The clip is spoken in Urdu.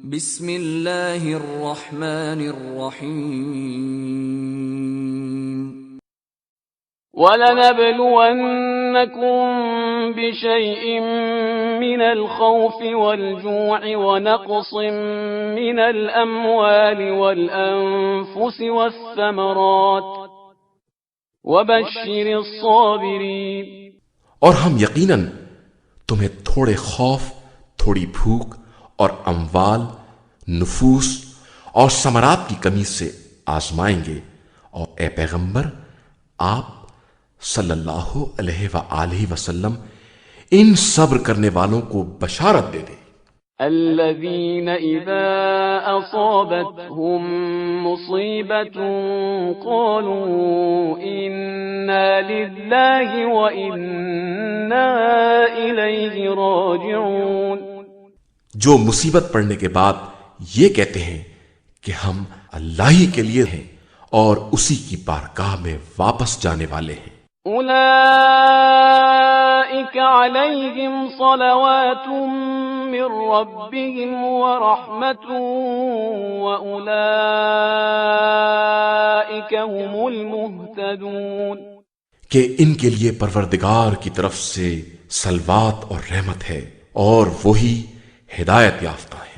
بسم اللہ الرحمن الرحیم وَلَنَبْلُوَنَّكُمْ بِشَيْءٍ مِّنَ الْخَوْفِ وَالْجُوعِ وَنَقْصٍ مِّنَ الْأَمْوَالِ وَالْأَنفُسِ وَالثَّمَرَاتِ وَبَشِّرِ الصَّابِرِينَ۔ اور ہم یقیناً تمہیں تھوڑے خوف، تھوڑی بھوک اور اموال، نفوس اور ثمرات کی کمی سے آزمائیں گے، اور اے پیغمبر آپ صلی اللہ علیہ وآلہ وسلم ان صبر کرنے والوں کو بشارت دے دیں۔ الذين إذا أصابتهم مصيبة قالوا إنا لله وإنا إليه راجعون۔ جو مصیبت پڑنے کے بعد یہ کہتے ہیں کہ ہم اللہ ہی کے لیے ہیں اور اسی کی بارگاہ میں واپس جانے والے ہیں۔ أولئك عليهم صلوات من ربهم ورحمة وأولئك هم المهتدون۔ کہ ان کے لیے پروردگار کی طرف سے صلوات اور رحمت ہے، اور وہی ہدایت یافتہ ہیں۔